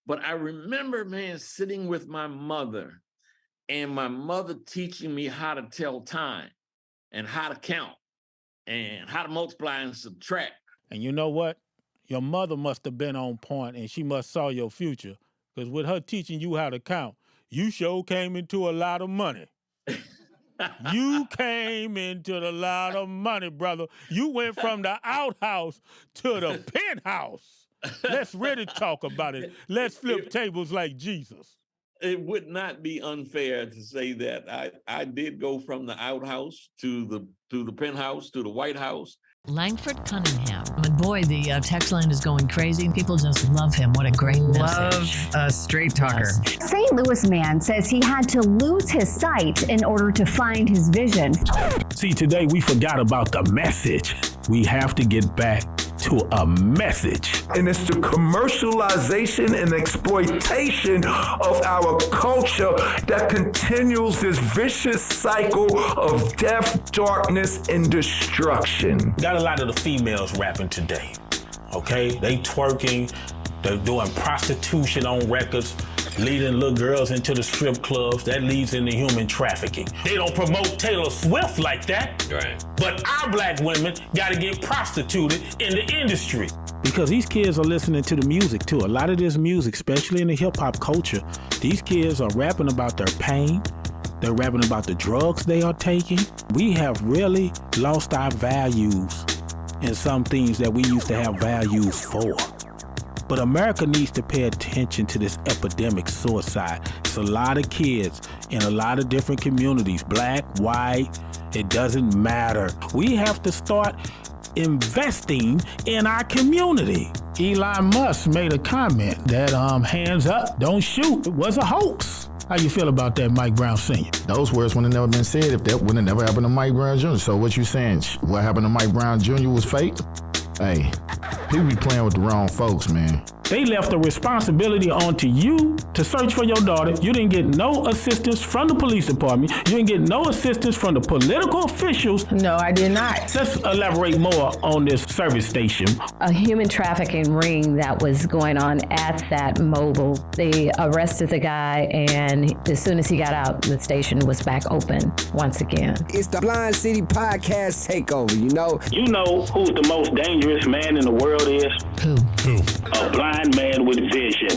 But I remember, man, sitting with my mother and my mother teaching me how to tell time and how to count and how to multiply and subtract. And you know what? Your mother must have been on point and she must saw your future. Because with her teaching you how to count, you sure came into a lot of money. You came into a lot of money, brother. You went from the outhouse to the penthouse. Let's really talk about it. Let's flip tables like Jesus. It would not be unfair to say that I did go from the outhouse to the penthouse to the White House. Langford Cunningham. And boy, the text line is going crazy. People just love him. What a great message. Love a straight talker. Yes. St. Louis man says he had to lose his sight in order to find his vision. See, today we forgot about the message. We have to get back to a message. And it's the commercialization and exploitation of our culture that continues this vicious cycle of death, darkness, and destruction. Got a lot of the females rapping today, okay? They twerking, they're doing prostitution on records, leading little girls into the strip clubs. That leads into human trafficking. They don't promote Taylor Swift like that. Right. But our black women gotta get prostituted in the industry. Because these kids are listening to the music too. A lot of this music, especially in the hip hop culture, these kids are rapping about their pain. They're rapping about the drugs they are taking. We have really lost our values in some things that we used to have values for. But America needs to pay attention to this epidemic suicide. It's a lot of kids in a lot of different communities, black, white, it doesn't matter. We have to start investing in our community. Elon Musk made a comment that hands up, don't shoot, it was a hoax. How you feel about that, Mike Brown Sr.? Those words wouldn't have never been said if that would have never happened to Mike Brown Jr. So what you saying, what happened to Mike Brown Jr. was fake? Hey, people be playing with the wrong folks, man. They left the responsibility onto you to search for your daughter. You didn't get no assistance from the police department. You didn't get no assistance from the political officials. No, I did not. Let's elaborate more on this service station. A human trafficking ring that was going on at that mobile. They arrested the guy, and as soon as he got out, the station was back open once again. It's the Blind City Podcast Takeover, you know. You know who the most dangerous man in the world is? Who? A blind man with vision.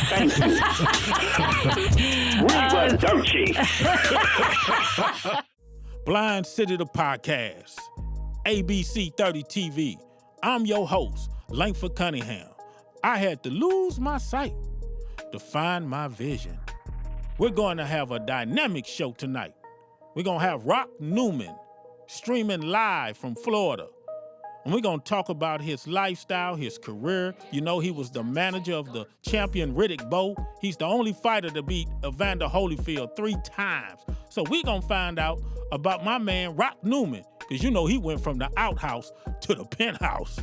Thank you. Reba Dirty. Blind City the Podcast. ABC 30 TV. I'm your host, Langford Cunningham. I had to lose my sight to find my vision. We're going to have a dynamic show tonight. We're going to have Newman streaming live from Florida. And we're going to talk about his lifestyle, his career. You know, he was the manager of the champion Riddick Bowe. He's the only fighter to beat Evander Holyfield 3 times. So we're going to find out about my man, Newman, because you know he went from the outhouse to the penthouse.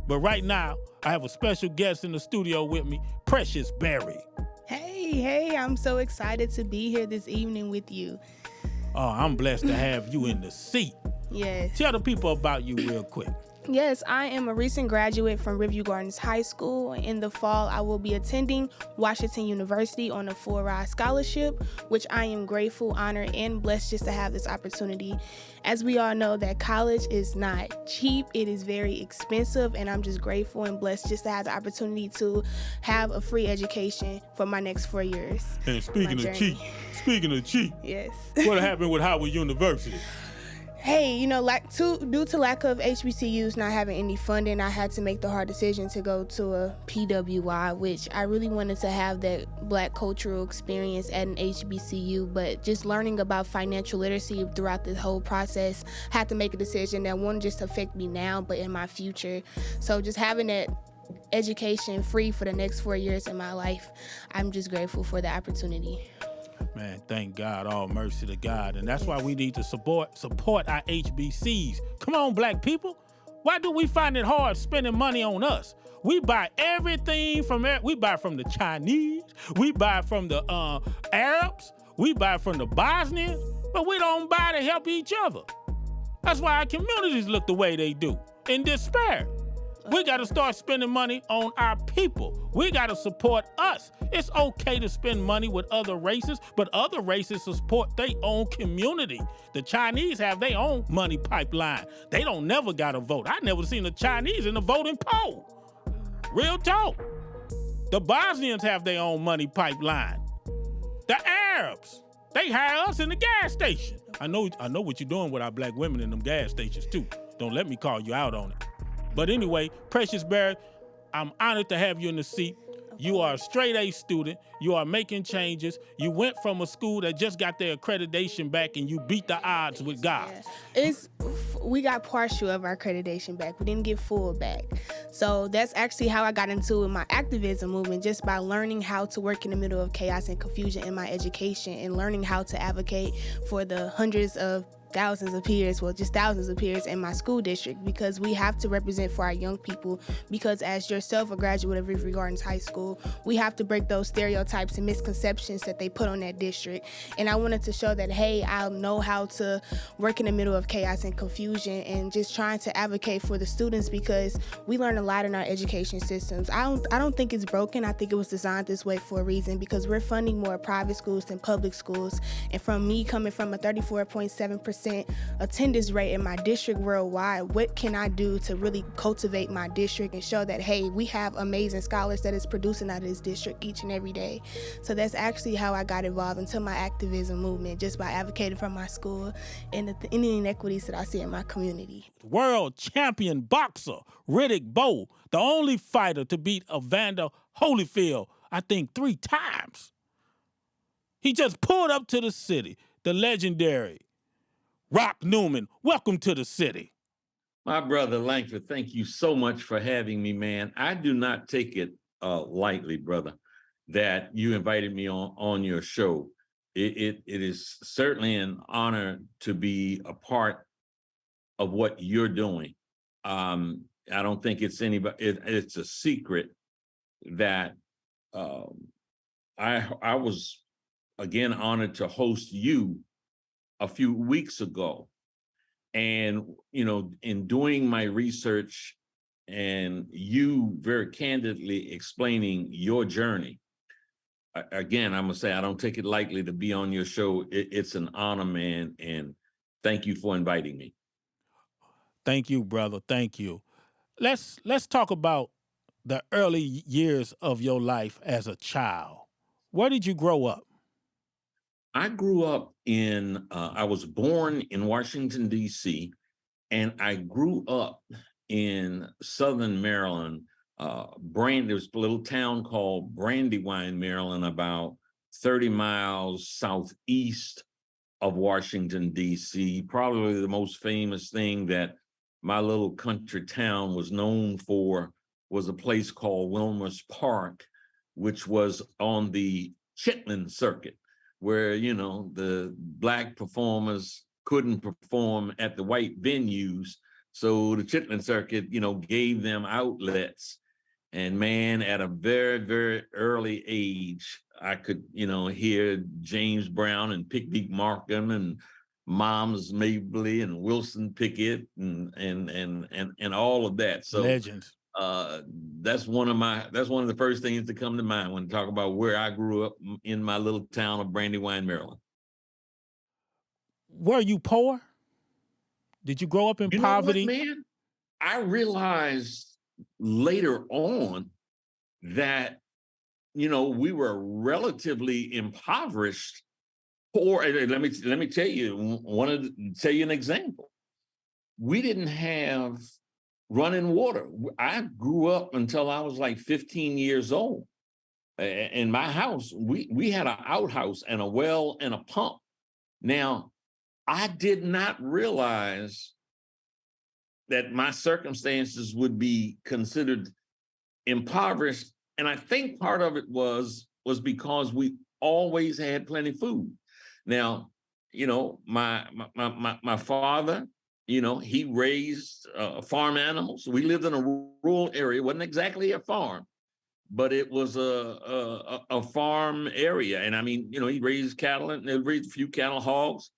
But right now, I have a special guest in the studio with me, Precious Berry. Hey, I'm so excited to be here this evening with you. Oh, I'm blessed to have you in the seat. Yes. Tell the people about you real quick. Yes, I am a recent graduate from Riverview Gardens High School. In the fall, I will be attending Washington University on a full-ride scholarship, which I am grateful, honored, and blessed just to have this opportunity. As we all know, that college is not cheap. It is very expensive, and I'm just grateful and blessed just to have the opportunity to have a free education for my next 4 years. And speaking of cheap, yes. What happened with Howard University? Hey, you know, due to lack of HBCUs not having any funding, I had to make the hard decision to go to a PWI, which I really wanted to have that Black cultural experience at an HBCU, but just learning about financial literacy throughout this whole process, had to make a decision that won't just affect me now, but in my future. So just having that education free for the next 4 years in my life, I'm just grateful for the opportunity. Man, thank God, all mercy to God. And that's why we need to support our HBCs. Come on, black people. Why do we find it hard spending money on us? We buy everything we buy from the Chinese, we buy from the Arabs, we buy from the Bosnians, but we don't buy to help each other. That's why our communities look the way they do, in despair. We got to start spending money on our people. We got to support us. It's okay to spend money with other races, but other races support their own community. The Chinese have their own money pipeline. They don't never got a vote. I never seen the Chinese in the voting poll. Real talk. The Bosnians have their own money pipeline. The Arabs, they hire us in the gas station. I know what you're doing with our black women in them gas stations too. Don't let me call you out on it. But anyway, Precious Barrett, I'm honored to have you in the seat. You are a straight A student. You are making changes. You went from a school that just got their accreditation back and you beat the odds with God. Yeah. We got partial of our accreditation back. We didn't get full back. So that's actually how I got into my activism movement, just by learning how to work in the middle of chaos and confusion in my education and learning how to advocate for the hundreds of thousands of peers, well, just thousands of peers in my school district, because we have to represent for our young people, because as yourself, a graduate of River Gardens High School, we have to break those stereotypes and misconceptions that they put on that district. And I wanted to show that, hey, I know how to work in the middle of chaos and confusion and just trying to advocate for the students, because we learn a lot in our education systems. I don't think it's broken. I think it was designed this way for a reason, because we're funding more private schools than public schools. And from me coming from a 34.7% attendance rate in my district worldwide, what can I do to really cultivate my district and show that, hey, we have amazing scholars that is producing out of this district each and every day. So that's actually how I got involved into my activism movement, just by advocating for my school and the inequities that I see in my community. World champion boxer Riddick Bowe, the only fighter to beat Evander Holyfield, I think 3 times. He just pulled up to the city, the legendary Rock Newman. Welcome to the city. My brother Langford, thank you so much for having me, man. I do not take it lightly, brother, that you invited me on your show. It is certainly an honor to be a part of what you're doing. I don't think it's it's a secret that I was, again, honored to host you a few weeks ago. And, in doing my research and you very candidly explaining your journey, again, I'm gonna say I don't take it lightly to be on your show. It's an honor, man. And thank you for inviting me. Thank you, brother. Thank you. Let's talk about the early years of your life as a child. Where did you grow up? I grew up I was born in Washington, D.C., and I grew up in Southern Maryland. There's a little town called Brandywine, Maryland, about 30 miles southeast of Washington, D.C. Probably the most famous thing that my little country town was known for was a place called Wilmer's Park, which was on the Chitlin circuit, where, the Black performers couldn't perform at the white venues. So the Chitlin circuit, gave them outlets. And man, at a very, very early age, I could, hear James Brown and Pickbeat Markham and Moms Mabley and Wilson Pickett and all of that. So legends. That's one of the first things that come to mind when I talk about where I grew up in my little town of Brandywine, Maryland. Were you poor? Did you grow up in poverty? Know what, man? I realized later on that, we were relatively impoverished. Poor. Let me tell you, tell you an example. We didn't have running water. I grew up until I was like 15 years old. In my house, we had an outhouse and a well and a pump. Now, I did not realize that my circumstances would be considered impoverished. And I think part of it was because we always had plenty of food. Now, my father, he raised farm animals. We lived in a rural area. It wasn't exactly a farm, but it was a farm area. And I mean, he raised cattle and he raised a few cattle, hogs,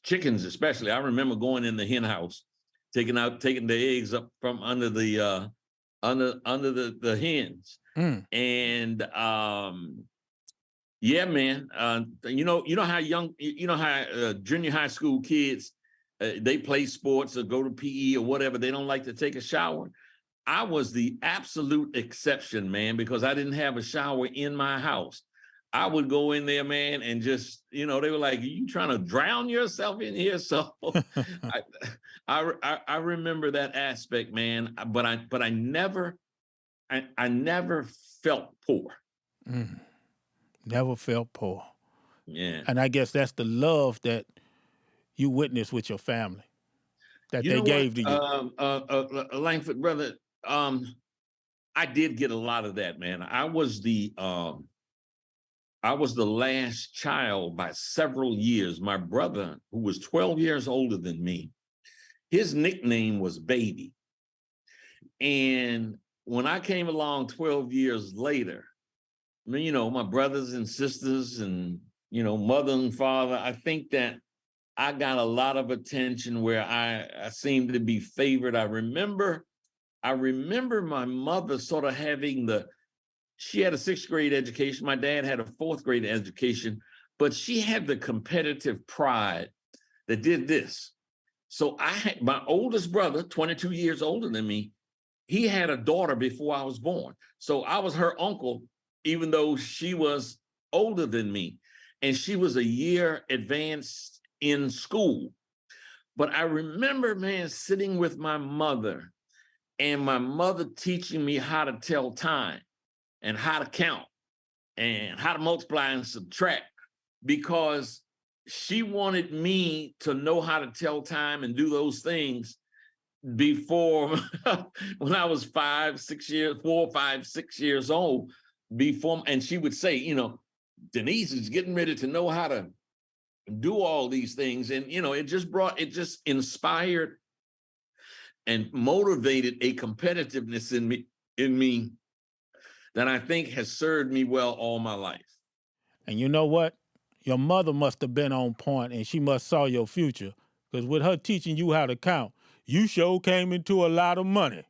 chickens especially. I remember going in the hen house taking the eggs up from under the the hens. And yeah, man, you know how junior high school kids, they play sports or go to PE or whatever, they don't like to take a shower. I was the absolute exception, man, because I didn't have a shower in my house. I would go in there, man, and just, they were like, "Are you trying to drown yourself in here?" So I remember that aspect, man. But I never felt poor. Never felt poor. Yeah. And I guess that's the love that you witnessed with your family that they gave to you. Langford, brother, I did get a lot of that, man. I was the last child by several years. My brother, who was 12 years older than me, his nickname was Baby. And when I came along 12 years later, I mean, my brothers and sisters and, mother and father, I think that I got a lot of attention where I seemed to be favored. I remember my mother sort of having she had a 6th grade education. My dad had a 4th grade education, but she had the competitive pride that did this. So my oldest brother, 22 years older than me, he had a daughter before I was born. So I was her uncle, even though she was older than me, and she was a year advanced in school. But I remember, man, sitting with my mother and my mother teaching me how to tell time and how to count and how to multiply and subtract, because she wanted me to know how to tell time and do those things before when I was 4 or 5, 6 years old. And she would say, Denise is getting ready to know how to do all these things. And, it just inspired and motivated a competitiveness in me that I think has served me well all my life. And you know what? Your mother must have been on point, and she must saw your future, because with her teaching you how to count, you sure came into a lot of money.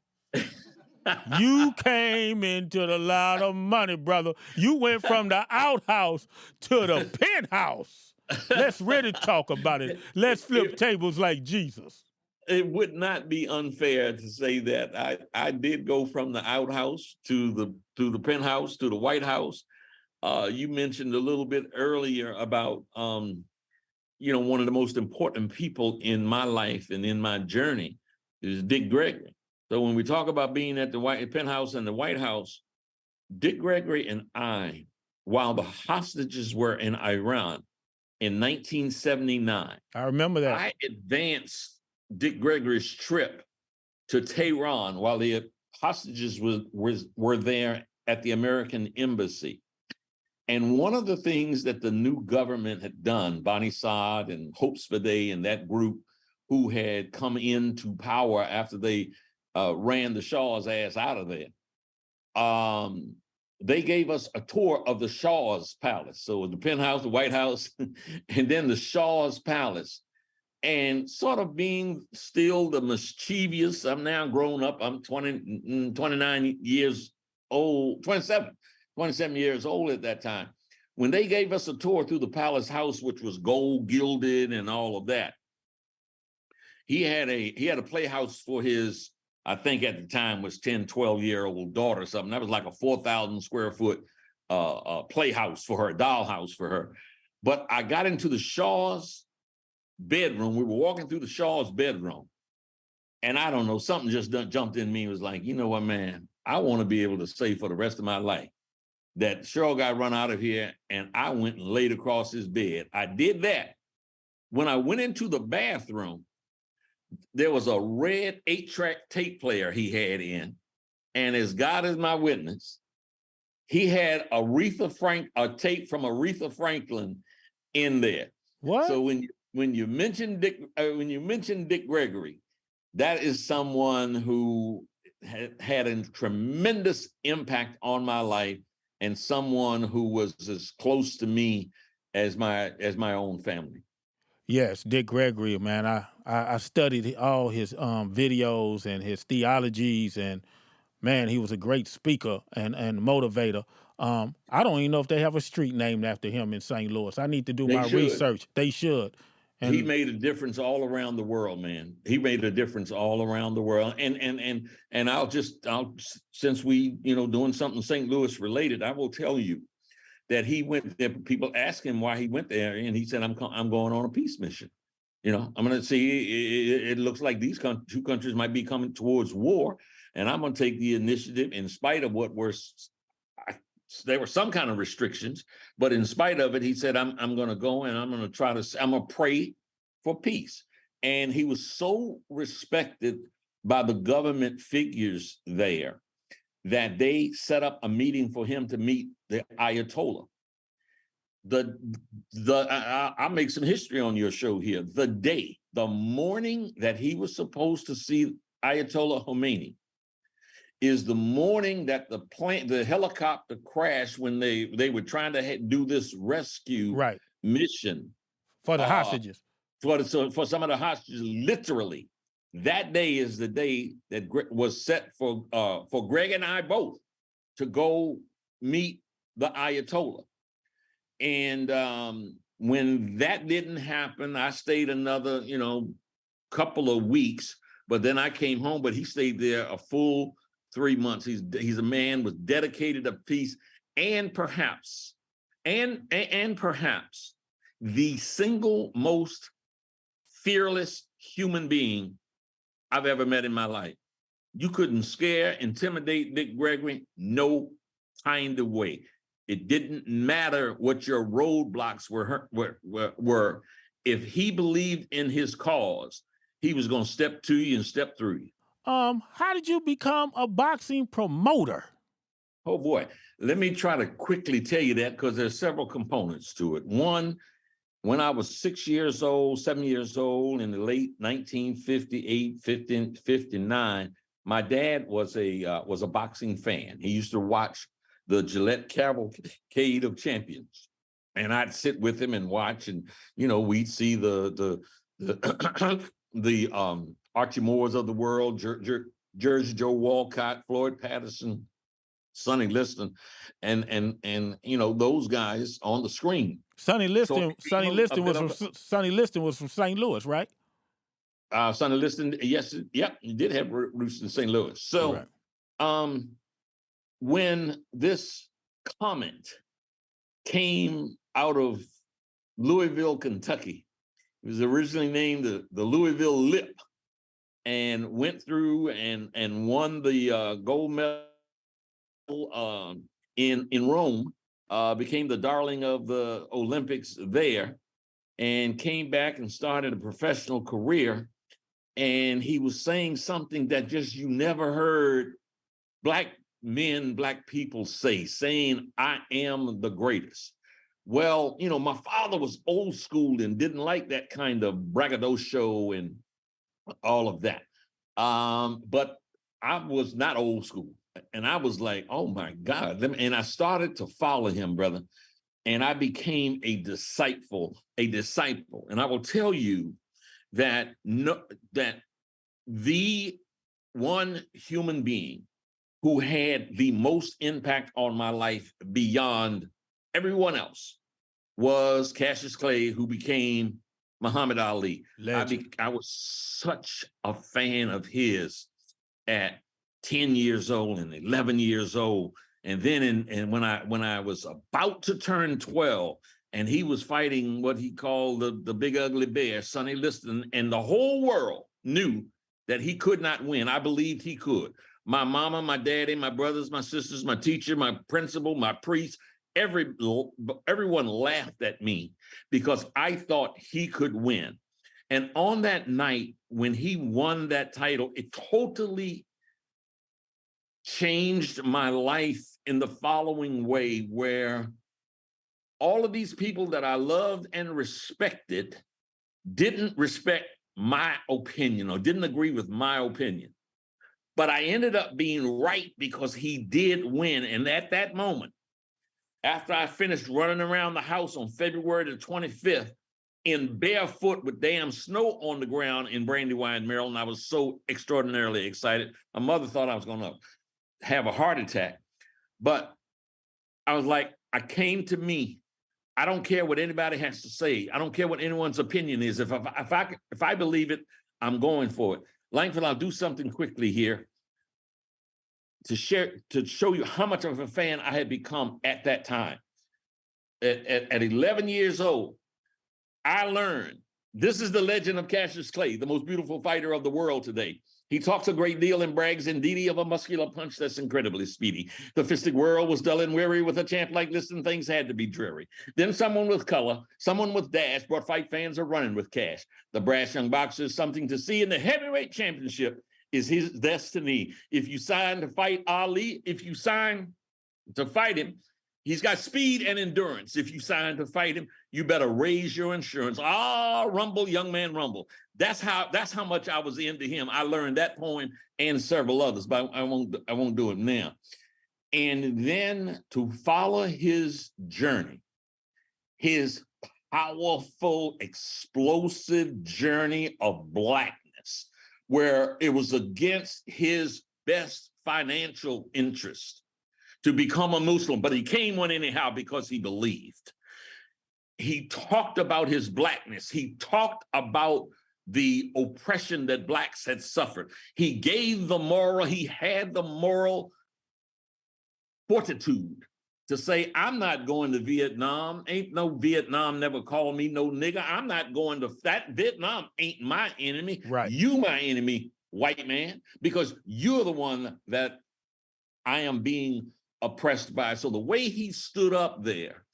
You came into a lot of money, brother. You went from the outhouse to the penthouse. Let's really talk about it. Let's flip tables like Jesus. It would not be unfair to say that I did go from the outhouse to the penthouse to the White House. You mentioned a little bit earlier about one of the most important people in my life and in my journey is Dick Gregory. So when we talk about being at the penthouse and the White House, Dick Gregory and I, while the hostages were in Iran in 1979, I remember that. I advanced Dick Gregory's trip to Tehran while the hostages were there at the American embassy. And one of the things that the new government had done, Bani Saad and Hope Spade and that group who had come into power after they ran the Shah's ass out of there, they gave us a tour of the Shah's palace. So the penthouse, the White House, and then the Shah's palace. And sort of being still the mischievous, I'm now grown up, I'm 29 years old, 27 years old at that time. When they gave us a tour through the palace house, which was gold gilded and all of that, he had a playhouse for his, I think at the time was 10, 12-year-old daughter or something. That was like a 4,000 square foot playhouse for her, dollhouse for her. But I got into the Shah's bedroom. We were walking through the Shah's bedroom, and I don't know, something just jumped in me. It was like, you know what, man, I want to be able to say for the rest of my life that Cheryl got run out of here and I went and laid across his bed. I did that. When I went into the bathroom, there was a red 8-track tape player he had in, and as God is my witness, he had a tape from Aretha Franklin in there. What? So when you mention Dick Gregory, that is someone who had a tremendous impact on my life, and someone who was as close to me as my own family. Yes, Dick Gregory, man. I studied all his videos and his theologies, and man, he was a great speaker and motivator. I don't even know if they have a street named after him in St. Louis. I need to do They my should. research. They should. He And made a difference all around the world, man. He made a difference all around the world. And I'll since we, doing something St. Louis related, I will tell you that he went there. People ask him why he went there, and he said, I'm going on a peace mission. I'm going to see, it looks like these two countries might be coming towards war, and I'm going to take the initiative in spite of what there were some kind of restrictions, but in spite of it, he said, I'm going to go and I'm going to pray for peace. And he was so respected by the government figures there that they set up a meeting for him to meet the Ayatollah. I'll make some history on your show here. The morning that he was supposed to see Ayatollah Khomeini is the morning that the helicopter crashed when they were trying to do this rescue mission for the hostages. For some of the hostages, literally, that day is the day that was set for Greg and I both to go meet the Ayatollah. And when that didn't happen, I stayed another, couple of weeks, but then I came home, but he stayed there a full 3 months. He's a man was dedicated to peace, and perhaps the single most fearless human being I've ever met in my life. You couldn't intimidate Dick Gregory, no kind of way. It didn't matter what your roadblocks were. If he believed in his cause, he was going to step to you and step through you. How did you become a boxing promoter? Oh boy, let me try to quickly tell you that, because there's several components to it. One, when I was 7 years old, in the late 1958, 59, my dad was a boxing fan. He used to watch the Gillette Cavalcade of Champions, and I'd sit with him and watch, and we'd see the Archie Moores of the world, Jersey Joe Walcott, Floyd Patterson, Sonny Liston, and those guys on the screen. Sonny Liston was from St. Louis, right? Sonny Liston, yes, yep, he did have roots in St. Louis. So, when this comment came out of Louisville, Kentucky, it was originally named the Louisville Lip, and went through and won the gold medal in Rome, became the darling of the Olympics there, and came back and started a professional career. And he was saying something that just you never heard black people saying, I am the greatest. Well, my father was old school and didn't like that kind of braggadocio and all of that. But I was not old school. And I was like, oh my God. And I started to follow him, brother. And I became a disciple. And I will tell you that the one human being who had the most impact on my life beyond everyone else was Cassius Clay, who became Muhammad Ali. I was such a fan of his at 10 years old and 11 years old. And then when I was about to turn 12, and he was fighting what he called the big ugly bear, Sonny Liston, and the whole world knew that he could not win. I believed he could. My mama, my daddy, my brothers, my sisters, my teacher, my principal, my priest, everyone laughed at me because I thought he could win. And on that night, when he won that title, it totally changed my life in the following way, where all of these people that I loved and respected didn't respect my opinion or didn't agree with my opinion. But I ended up being right because he did win. And at that moment, after I finished running around the house on February the 25th, in barefoot with damn snow on the ground in Brandywine, Maryland. I was so extraordinarily excited. My mother thought I was going to have a heart attack. But I was like, I came to me. I don't care what anybody has to say. I don't care what anyone's opinion is. If I believe it, I'm going for it. Langford, I'll do something quickly here to show you how much of a fan I had become at that time. At 11 years old, I learned this is the legend of Cassius Clay, the most beautiful fighter of the world today. He talks a great deal and brags indeedy of a muscular punch that's incredibly speedy. The fistic world was dull and weary with a champ like this, and things had to be dreary. Then someone with color, someone with dash brought fight fans a running with cash. The brash young boxer is something to see, and the heavyweight championship is his destiny. If you sign to fight Ali, if you sign to fight him, he's got speed and endurance. If you sign to fight him, you better raise your insurance. Ah, rumble, young man, rumble. That's how much I was into him. I learned that poem and several others, but I won't do it now. And then to follow his journey, his powerful, explosive journey of blackness, where it was against his best financial interest to become a Muslim, but he came one anyhow because he believed. He talked about his blackness. He talked about the oppression that blacks had suffered. He gave the moral, he had the moral fortitude to say, I'm not going to Vietnam. Ain't no Vietnam never called me no nigger. I'm not going to that. Vietnam ain't my enemy. Right. You my enemy, white man, because you're the one that I am being oppressed by. So the way he stood up there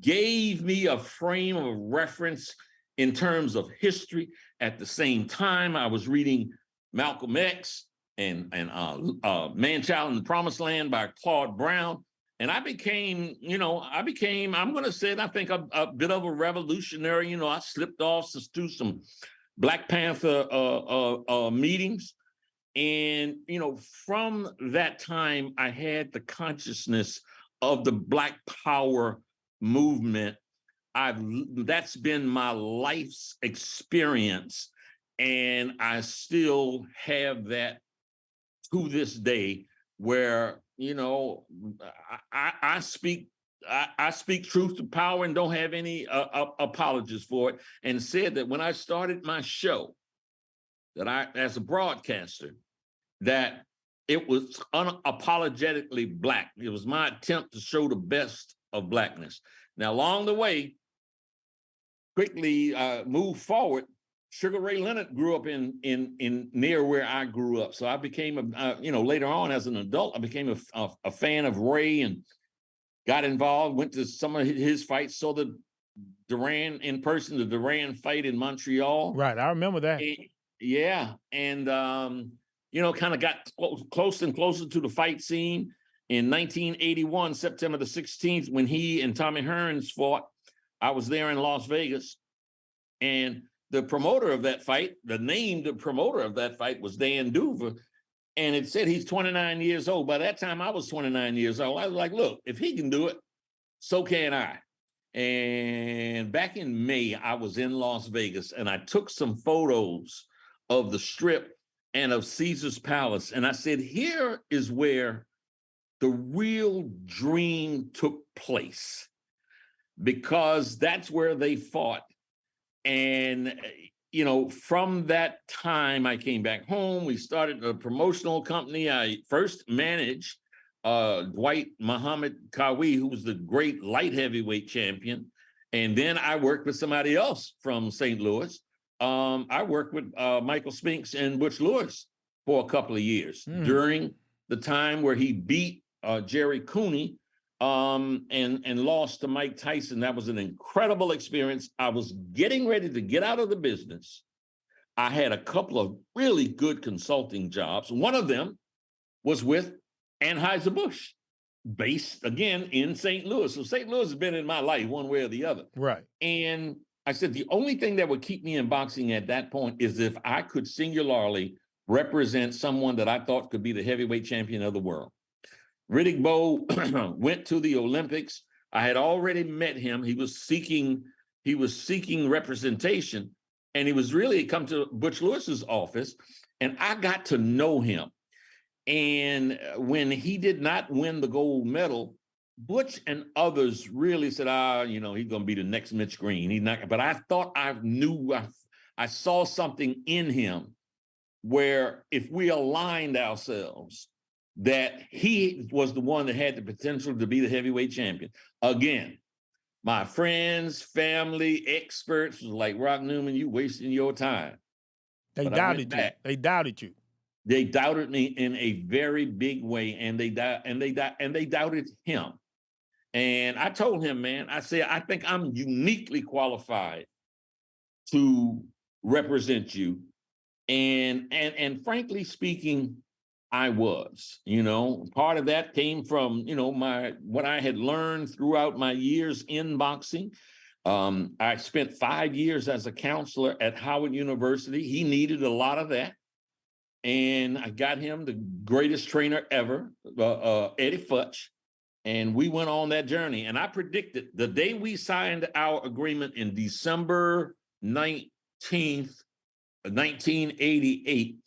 gave me a frame of reference in terms of history. At the same time, I was reading Malcolm X and Man Child in the Promised Land by Claude Brown. And I became, I'm going to say it, I think a bit of a revolutionary. I slipped off to some Black Panther meetings. And, from that time, I had the consciousness of the Black Power movement. That's been my life's experience. And I still have that to this day where, I speak truth to power and don't have any apologies for it. And said that when I started my show, that I, as a broadcaster, that it was unapologetically Black. It was my attempt to show the best of Blackness. Now, along the way, quickly move forward. Sugar Ray Leonard grew up in near where I grew up. So I became, later on as an adult, I became a fan of Ray and got involved, went to some of his fights, saw the Duran in person, the Duran fight in Montreal. Right, I remember that. And kind of got closer and closer to the fight scene. In 1981, September the 16th, when he and Tommy Hearns fought, I was there in Las Vegas. And the promoter of that fight, the named promoter of that fight was Dan Duver. And it said he's 29 years old. By that time, I was 29 years old. I was like, look, if he can do it, so can I. And back in May, I was in Las Vegas and I took some photos of the Strip and of Caesar's Palace. And I said, here is where the real dream took place, because that's where they fought. And, from that time, I came back home. We started a promotional company. I first managed Dwight Muhammad Kawi, who was the great light heavyweight champion. And then I worked with somebody else from St. Louis. I worked with Michael Spinks and Butch Lewis for a couple of years during the time where he beat Jerry Cooney and lost to Mike Tyson. That was an incredible experience. I was getting ready to get out of the business. I had a couple of really good consulting jobs. One of them was with Anheuser-Busch, based again in St. Louis. So St. Louis has been in my life one way or the other. Right. And I said, the only thing that would keep me in boxing at that point is if I could singularly represent someone that I thought could be the heavyweight champion of the world. Riddick Bowe went to the Olympics. I had already met him. He was seeking he was seeking representation, and he was really come to Butch Lewis's office, and I got to know him. And when he did not win the gold medal, Butch and others really said, he's going to be the next Mitch Green. He's not. But I thought I saw something in him where if we aligned ourselves, that he was the one that had the potential to be the heavyweight champion. Again, my friends, family, experts was like, Rock Newman, you wasting your time. They doubted you. They doubted you. They doubted me in a very big way, and they doubted him. And I told him, man, I said, I think I'm uniquely qualified to represent you. And frankly speaking, I was, part of that came from, what I had learned throughout my years in boxing. I spent 5 years as a counselor at Howard University. He needed a lot of that. And I got him the greatest trainer ever, Eddie Futch. And we went on that journey. And I predicted the day we signed our agreement in December 19th, 1988,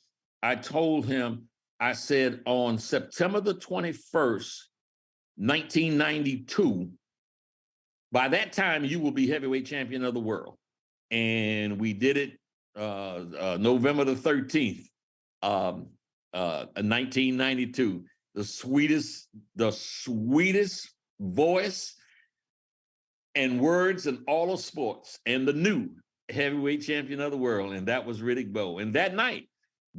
I told him, I said, on September the 21st, 1992, by that time, you will be heavyweight champion of the world. And we did it November the 13th, 1992. The sweetest voice and words in all of sports, and the new heavyweight champion of the world, and that was Riddick Bowe. And that night,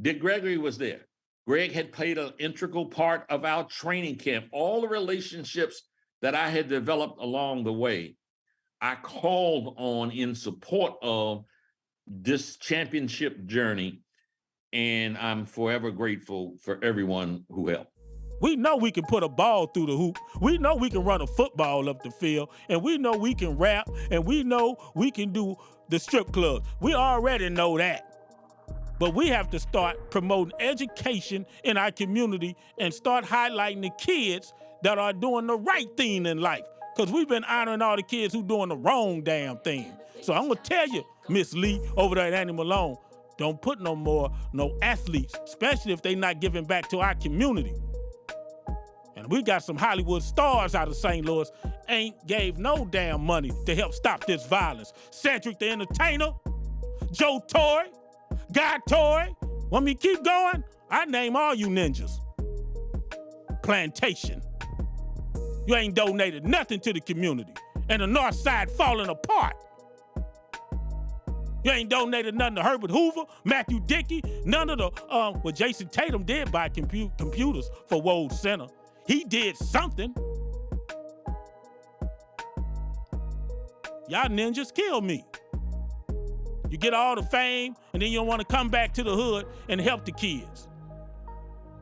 Dick Gregory was there. Greg had played an integral part of our training camp. All the relationships that I had developed along the way, I called on in support of this championship journey, and I'm forever grateful for everyone who helped. We know we can put a ball through the hoop. We know we can run a football up the field, and we know we can rap, and we know we can do the strip clubs. We already know that. But we have to start promoting education in our community and start highlighting the kids that are doing the right thing in life. Because we've been honoring all the kids who doing the wrong damn thing. So I'm going to tell you, Miss Lee, over there at Annie Malone, don't put no athletes, especially if they not giving back to our community. And we got some Hollywood stars out of St. Louis, ain't gave no damn money to help stop this violence. Cedric the Entertainer, Joe Torre, Guy Torre. Want me to keep going? I name all you ninjas. Plantation. You ain't donated nothing to the community. And the North Side falling apart. You ain't donated nothing to Herbert Hoover, Matthew Dickey, none of the, Jason Tatum did buy computers for Wold Center. He did something. Y'all ninjas kill me. You get all the fame, and then you don't want to come back to the hood and help the kids.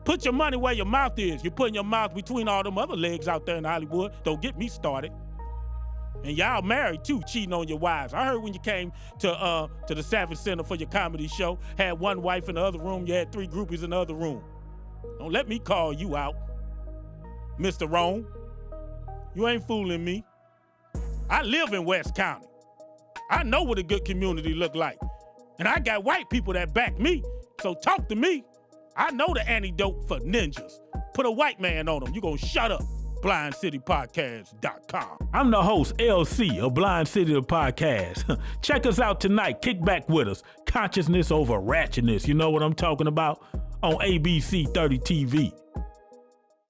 Put your money where your mouth is. You're putting your mouth between all them other legs out there in Hollywood. Don't get me started. And y'all married too, cheating on your wives. I heard when you came to the Savage Center for your comedy show, had one wife in the other room, you had 3 groupies in the other room. Don't let me call you out, Mr. Rome. You ain't fooling me. I live in West County. I know what a good community look like. And I got white people that back me, so talk to me. I know the antidote for ninjas. Put a white man on them. You gonna shut up. BlindCityPodcast.com. I'm the host, LC of Blind City the Podcast. Check us out tonight. Kick back with us. Consciousness over ratchetness. You know what I'm talking about? On ABC 30 TV.